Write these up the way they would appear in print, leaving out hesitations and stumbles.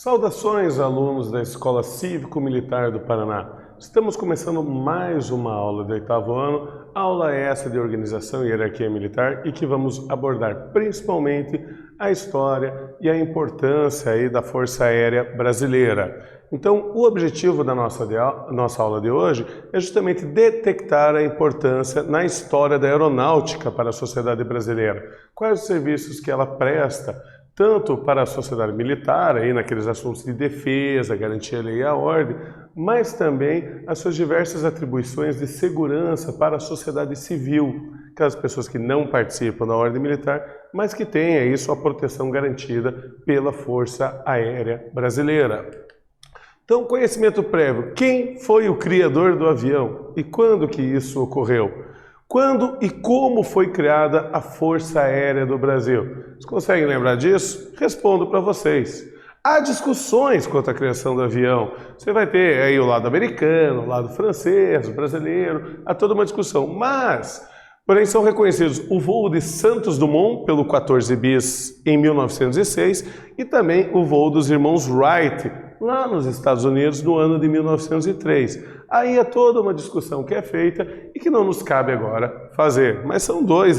Saudações, alunos da Escola Cívico-Militar do Paraná. Estamos começando mais uma aula do 8º ano, aula essa de Organização e Hierarquia Militar, e que vamos abordar principalmente a história e a importância aí da Força Aérea Brasileira. Então, o objetivo da nossa aula de hoje é justamente detectar a importância na história da aeronáutica para a sociedade brasileira. Quais os serviços que ela presta, tanto para a sociedade militar, aí naqueles assuntos de defesa, garantia a lei e a ordem, mas também as suas diversas atribuições de segurança para a sociedade civil, aquelas pessoas que não participam da ordem militar, mas que têm aí sua proteção garantida pela Força Aérea Brasileira. Então, conhecimento prévio. Quem foi o criador do avião e quando que isso ocorreu? Quando e como foi criada a Força Aérea do Brasil? Vocês conseguem lembrar disso? Respondo para vocês. Há discussões quanto à criação do avião. Você vai ter aí o lado americano, o lado francês, o brasileiro, há toda uma discussão. Mas, porém, são reconhecidos o voo de Santos Dumont pelo 14 bis em 1906 e também o voo dos irmãos Wright lá nos Estados Unidos no ano de 1903. Aí é toda uma discussão que é feita e que não nos cabe agora fazer. Mas são dois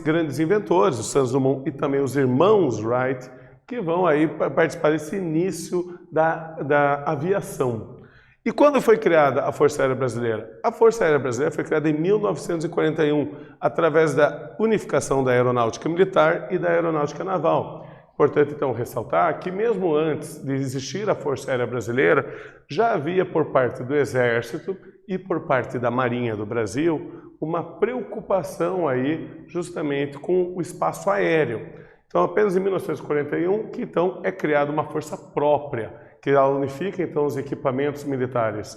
grandes inventores, o Santos Dumont e também os irmãos Wright, que vão aí participar desse início da aviação. E quando foi criada a Força Aérea Brasileira? A Força Aérea Brasileira foi criada em 1941, através da unificação da aeronáutica militar e da aeronáutica naval. Importante, então, ressaltar que mesmo antes de existir a Força Aérea Brasileira, já havia por parte do Exército e por parte da Marinha do Brasil uma preocupação aí justamente com o espaço aéreo. Então, apenas em 1941 que então é criada uma força própria, que ela unifica então os equipamentos militares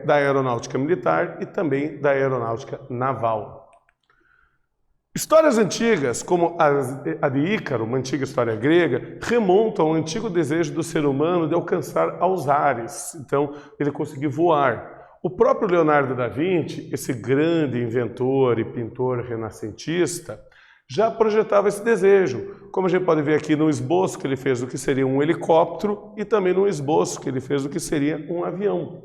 da aeronáutica militar e também da aeronáutica naval. Histórias antigas, como a de Ícaro, uma antiga história grega, remontam ao antigo desejo do ser humano de alcançar aos ares, então ele conseguir voar. O próprio Leonardo da Vinci, esse grande inventor e pintor renascentista, já projetava esse desejo, como a gente pode ver aqui no esboço que ele fez do que seria um helicóptero e também no esboço que ele fez do que seria um avião.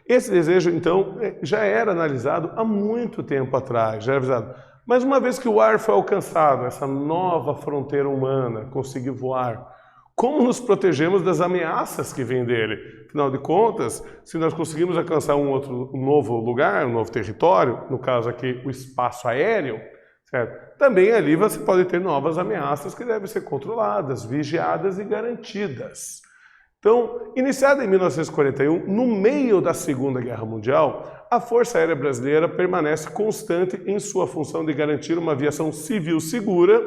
Esse desejo, então, já era analisado há muito tempo atrás, já era avisado. Mas uma vez que o ar foi alcançado, essa nova fronteira humana, conseguir voar, como nos protegemos das ameaças que vêm dele? Afinal de contas, se nós conseguimos alcançar um novo lugar, um novo território, no caso aqui o espaço aéreo, certo? Também ali você pode ter novas ameaças que devem ser controladas, vigiadas e garantidas. Então, iniciada em 1941, no meio da Segunda Guerra Mundial, a Força Aérea Brasileira permanece constante em sua função de garantir uma aviação civil segura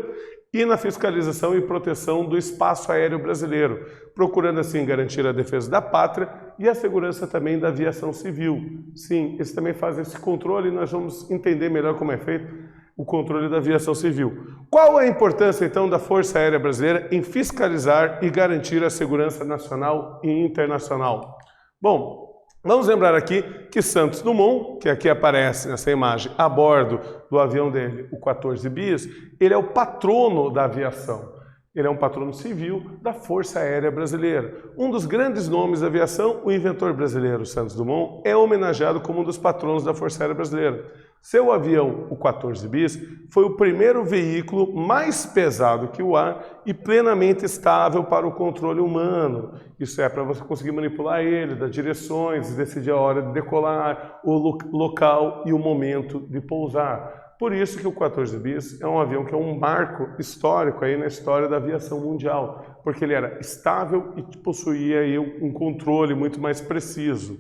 e na fiscalização e proteção do espaço aéreo brasileiro, procurando assim garantir a defesa da pátria e a segurança também da aviação civil. Sim, eles também fazem esse controle e nós vamos entender melhor como é feito o controle da aviação civil. Qual a importância, então, da Força Aérea Brasileira em fiscalizar e garantir a segurança nacional e internacional? Bom, vamos lembrar aqui que Santos Dumont, que aqui aparece nessa imagem a bordo do avião dele, o 14 bis, ele é o patrono da aviação. Ele é um patrono civil da Força Aérea Brasileira. Um dos grandes nomes da aviação, o inventor brasileiro Santos Dumont, é homenageado como um dos patronos da Força Aérea Brasileira. Seu avião, o 14 bis, foi o primeiro veículo mais pesado que o ar e plenamente estável para o controle humano. Isso é para você conseguir manipular ele, dar direções, decidir a hora de decolar, o local e o momento de pousar. Por isso que o 14 bis é um avião que é um marco histórico aí na história da aviação mundial, porque ele era estável e possuía aí um controle muito mais preciso.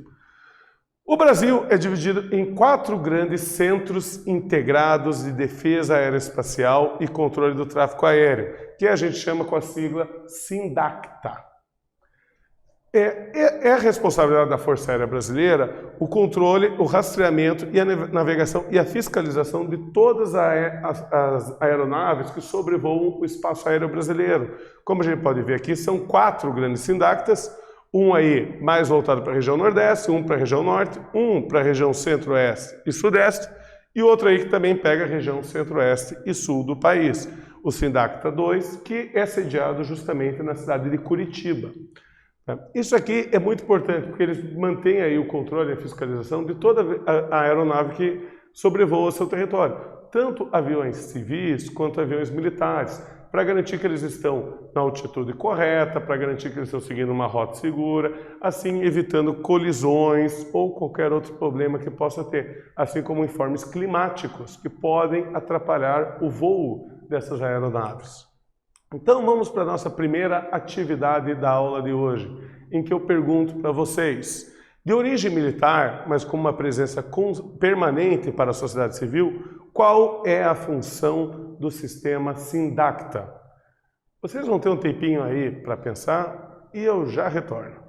O Brasil é dividido em 4 grandes centros integrados de defesa aeroespacial e controle do tráfego aéreo, que a gente chama com a sigla SINDACTA. É a responsabilidade da Força Aérea Brasileira o controle, o rastreamento e a navegação e a fiscalização de todas as aeronaves que sobrevoam o espaço aéreo brasileiro. Como a gente pode ver aqui, são 4 grandes SINDACTAs, um aí mais voltado para a região Nordeste, um para a região Norte, um para a região Centro-Oeste e Sudeste, e outro aí que também pega a região Centro-Oeste e Sul do país. o Sindacta 2, que é sediado justamente na cidade de Curitiba. Isso aqui é muito importante, porque eles mantêm aí o controle e a fiscalização de toda a aeronave que sobrevoa seu território, tanto aviões civis quanto aviões militares, para garantir que eles estão na altitude correta, para garantir que eles estão seguindo uma rota segura, assim evitando colisões ou qualquer outro problema que possa ter, assim como informes climáticos que podem atrapalhar o voo dessas aeronaves. Então vamos para a nossa primeira atividade da aula de hoje, em que eu pergunto para vocês, de origem militar, mas com uma presença permanente para a sociedade civil, qual é a função do sistema Sindacta? Vocês vão ter um tempinho aí para pensar e eu já retorno.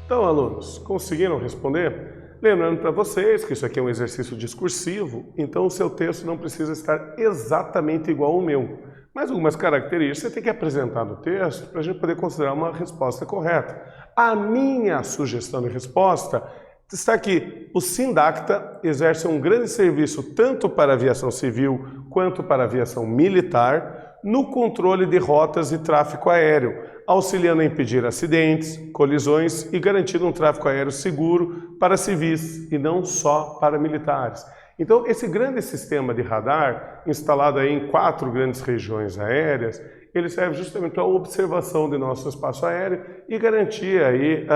Então, alunos, conseguiram responder? Lembrando para vocês que isso aqui é um exercício discursivo, então o seu texto não precisa estar exatamente igual ao meu. Mas algumas características você tem que apresentar no texto para a gente poder considerar uma resposta correta. A minha sugestão de resposta está aqui. O Sindacta exerce um grande serviço tanto para a aviação civil quanto para a aviação militar no controle de rotas e tráfego aéreo, auxiliando a impedir acidentes, colisões e garantindo um tráfego aéreo seguro para civis e não só para militares. Então, esse grande sistema de radar, instalado aí em 4 grandes regiões aéreas, ele serve justamente para a observação de nosso espaço aéreo e garantir aí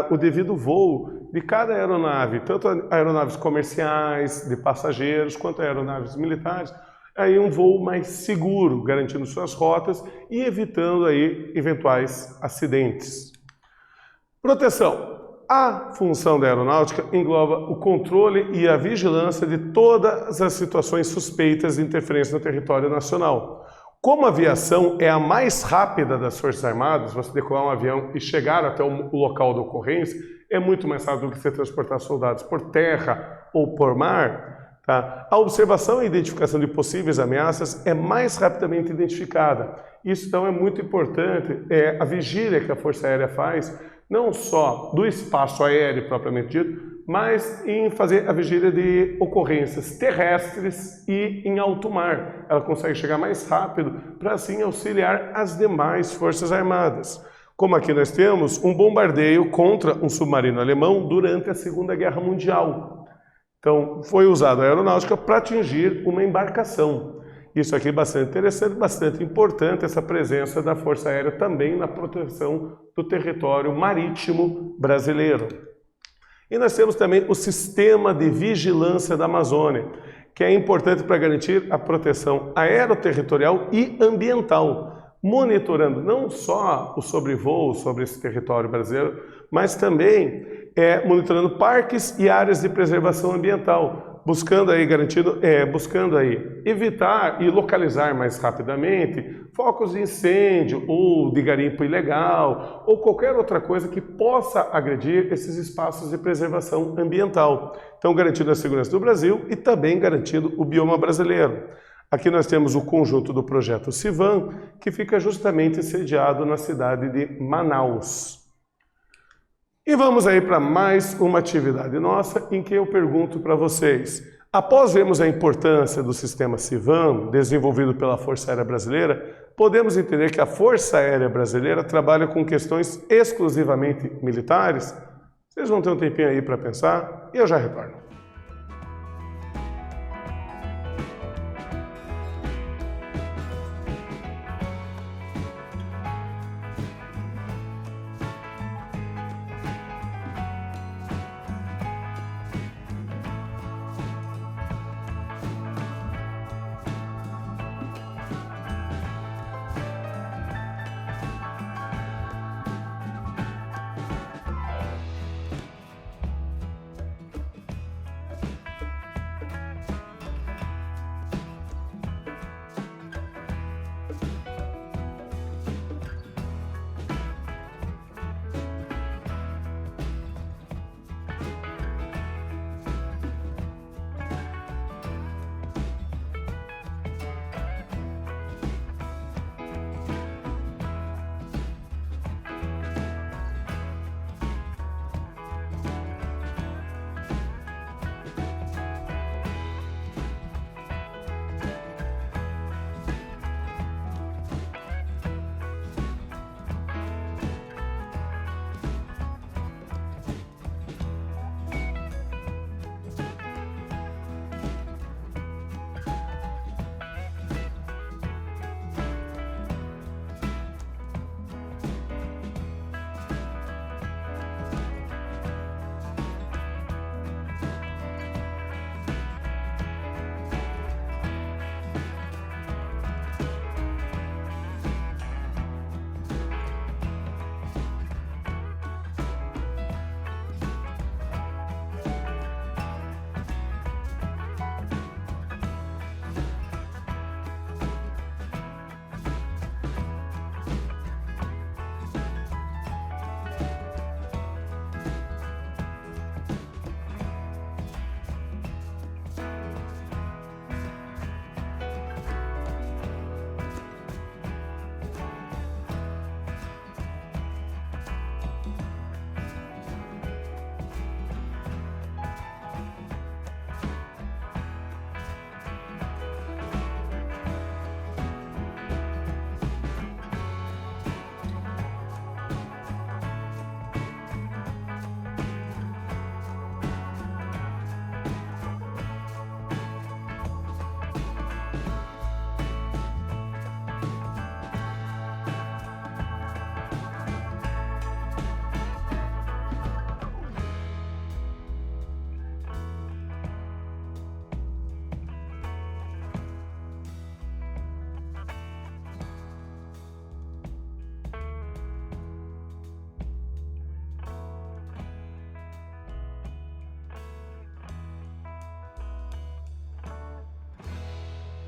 o devido voo de cada aeronave, tanto aeronaves comerciais, de passageiros, quanto aeronaves militares, aí um voo mais seguro, garantindo suas rotas e evitando aí eventuais acidentes. Proteção. a função da aeronáutica engloba o controle e a vigilância de todas as situações suspeitas de interferência no território nacional. Como a aviação é a mais rápida das Forças Armadas, você decolar um avião e chegar até o local da ocorrência é muito mais rápido do que você transportar soldados por terra ou por mar. Tá? A observação e identificação de possíveis ameaças é mais rapidamente identificada. Isso então é muito importante, a vigília que a Força Aérea faz, não só do espaço aéreo propriamente dito, mas em fazer a vigília de ocorrências terrestres e em alto mar. Ela consegue chegar mais rápido para assim auxiliar as demais Forças Armadas. Como aqui nós temos um bombardeio contra um submarino alemão durante a Segunda Guerra Mundial. Então, foi usada a aeronáutica para atingir uma embarcação. Isso aqui é bastante interessante, bastante importante, essa presença da Força Aérea também na proteção do território marítimo brasileiro. E nós temos também o Sistema de Vigilância da Amazônia, que é importante para garantir a proteção aeroterritorial e ambiental, monitorando não só o sobrevoo sobre esse território brasileiro, mas também monitorando parques e áreas de preservação ambiental, buscando aí evitar e localizar mais rapidamente focos de incêndio ou de garimpo ilegal ou qualquer outra coisa que possa agredir esses espaços de preservação ambiental. Então, garantindo a segurança do Brasil e também garantindo o bioma brasileiro. Aqui nós temos o conjunto do projeto CIVAM, que fica justamente sediado na cidade de Manaus. E vamos aí para mais uma atividade nossa em que eu pergunto para vocês, após vermos a importância do sistema CIVAM, desenvolvido pela Força Aérea Brasileira, podemos entender que a Força Aérea Brasileira trabalha com questões exclusivamente militares? Vocês vão ter um tempinho aí para pensar e eu já retorno.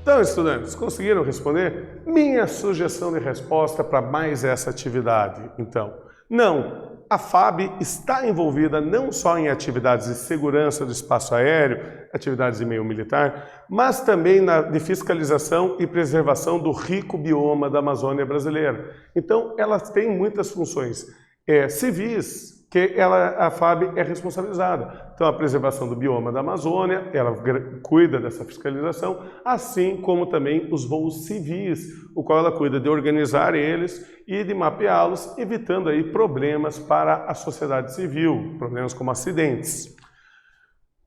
Então, estudantes, conseguiram responder? Minha sugestão de resposta para mais essa atividade, então. Não, a FAB está envolvida não só em atividades de segurança do espaço aéreo, atividades de meio militar, mas também de fiscalização e preservação do rico bioma da Amazônia brasileira. Então, ela tem muitas funções civis, que a FAB é responsabilizada. Então, a preservação do bioma da Amazônia, ela cuida dessa fiscalização, assim como também os voos civis, o qual ela cuida de organizar eles e de mapeá-los, evitando aí problemas para a sociedade civil, problemas como acidentes.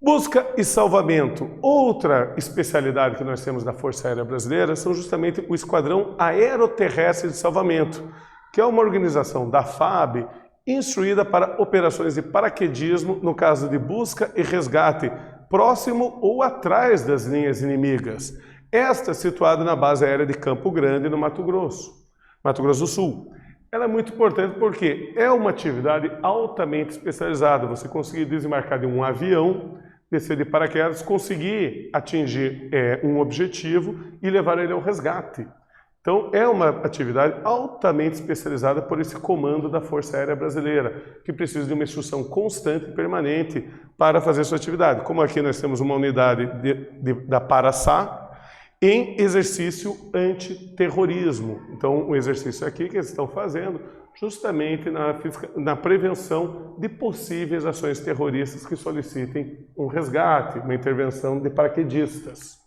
Busca e salvamento. Outra especialidade que nós temos na Força Aérea Brasileira são justamente o Esquadrão Aeroterrestre de Salvamento, que é uma organização da FAB instruída para operações de paraquedismo no caso de busca e resgate próximo ou atrás das linhas inimigas. Esta situada na base aérea de Campo Grande, no Mato Grosso do Sul. Ela é muito importante porque é uma atividade altamente especializada. Você conseguir desembarcar de um avião, descer de paraquedas, conseguir atingir um objetivo e levar ele ao resgate. Então, é uma atividade altamente especializada por esse comando da Força Aérea Brasileira, que precisa de uma instrução constante e permanente para fazer sua atividade. Como aqui nós temos uma unidade da Paraçá em exercício antiterrorismo. Então, o exercício aqui que eles estão fazendo justamente na prevenção de possíveis ações terroristas que solicitem um resgate, uma intervenção de paraquedistas.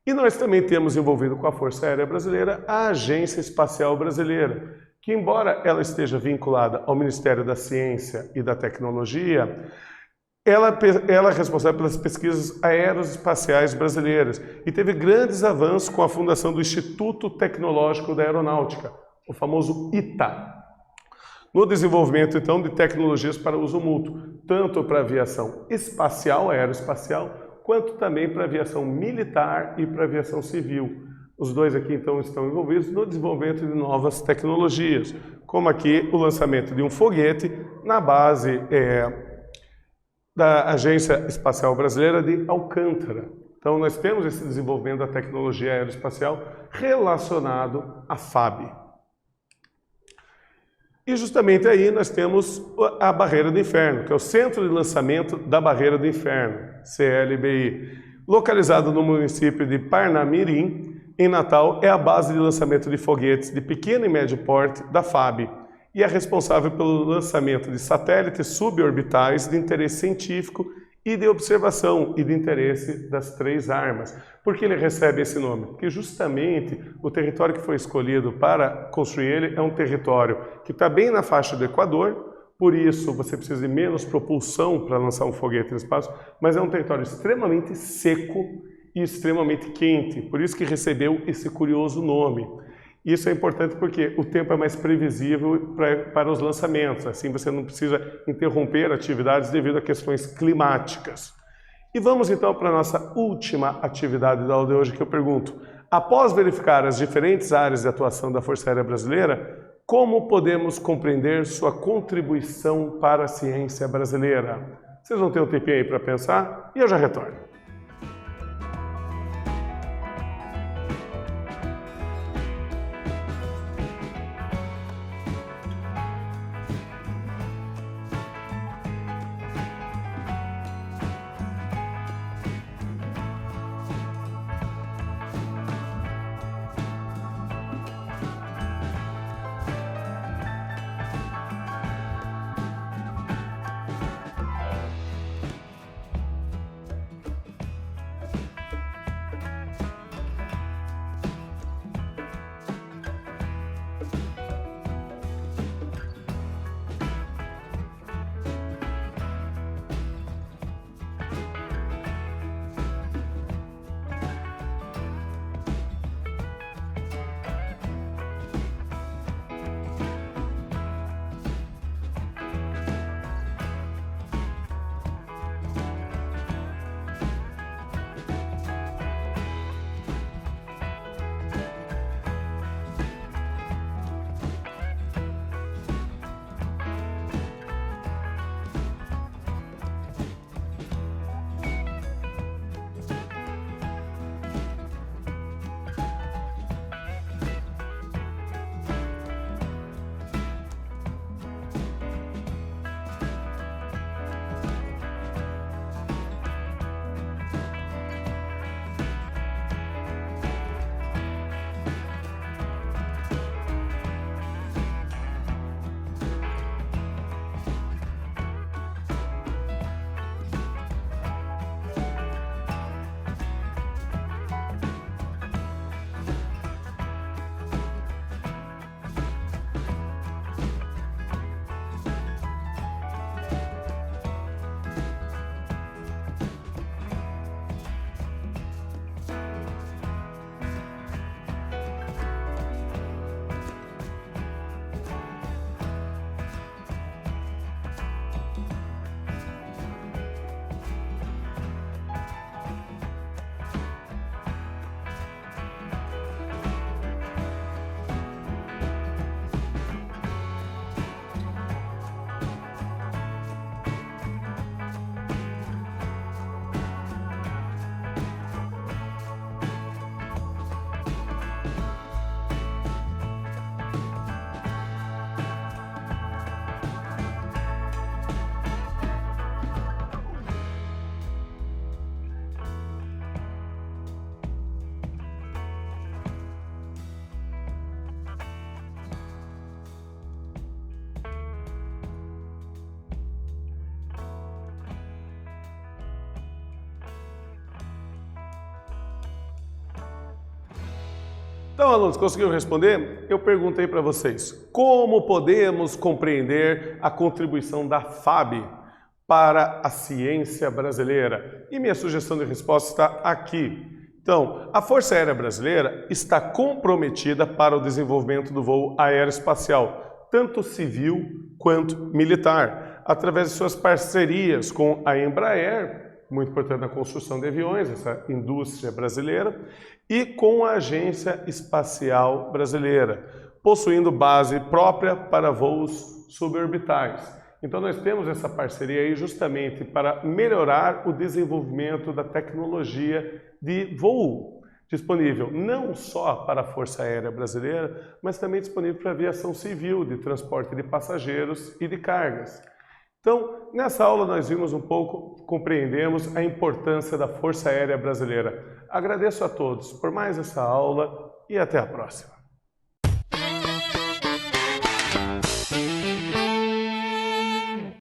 E nós também temos envolvido com a Força Aérea Brasileira a Agência Espacial Brasileira, que embora ela esteja vinculada ao Ministério da Ciência e da Tecnologia, ela é responsável pelas pesquisas aeroespaciais brasileiras e teve grandes avanços com a fundação do Instituto Tecnológico da Aeronáutica, o famoso ITA, no desenvolvimento então de tecnologias para uso mútuo, tanto para a aviação espacial, aeroespacial, quanto também para a aviação militar e para a aviação civil. Os dois aqui, então, estão envolvidos no desenvolvimento de novas tecnologias, como aqui o lançamento de um foguete na base da Agência Espacial Brasileira de Alcântara. Então, nós temos esse desenvolvimento da tecnologia aeroespacial relacionado à FAB. E justamente aí nós temos a Barreira do Inferno, que é o Centro de Lançamento da Barreira do Inferno, CLBI. Localizado no município de Parnamirim, em Natal, é a base de lançamento de foguetes de pequeno e médio porte da FAB e é responsável pelo lançamento de satélites suborbitais de interesse científico e de observação e de interesse das três armas. Por que ele recebe esse nome? Porque justamente o território que foi escolhido para construir ele é um território que está bem na faixa do Equador, por isso você precisa de menos propulsão para lançar um foguete no espaço, mas é um território extremamente seco e extremamente quente, por isso que recebeu esse curioso nome. Isso é importante porque o tempo é mais previsível para os lançamentos, assim você não precisa interromper atividades devido a questões climáticas. E vamos então para a nossa última atividade da aula de hoje, que eu pergunto: após verificar as diferentes áreas de atuação da Força Aérea Brasileira, como podemos compreender sua contribuição para a ciência brasileira? Vocês vão ter um tempinho aí para pensar e eu já retorno. Então, alunos, conseguiram responder? Eu perguntei para vocês, como podemos compreender a contribuição da FAB para a ciência brasileira? E minha sugestão de resposta está aqui. Então, a Força Aérea Brasileira está comprometida para o desenvolvimento do voo aeroespacial, tanto civil quanto militar, através de suas parcerias com a Embraer, muito importante na construção de aviões, essa indústria brasileira, e com a Agência Espacial Brasileira, possuindo base própria para voos suborbitais. Então nós temos essa parceria aí justamente para melhorar o desenvolvimento da tecnologia de voo, disponível não só para a Força Aérea Brasileira, mas também disponível para a aviação civil, de transporte de passageiros e de cargas. Então, nessa aula nós vimos um pouco, compreendemos a importância da Força Aérea Brasileira. Agradeço a todos por mais essa aula e até a próxima.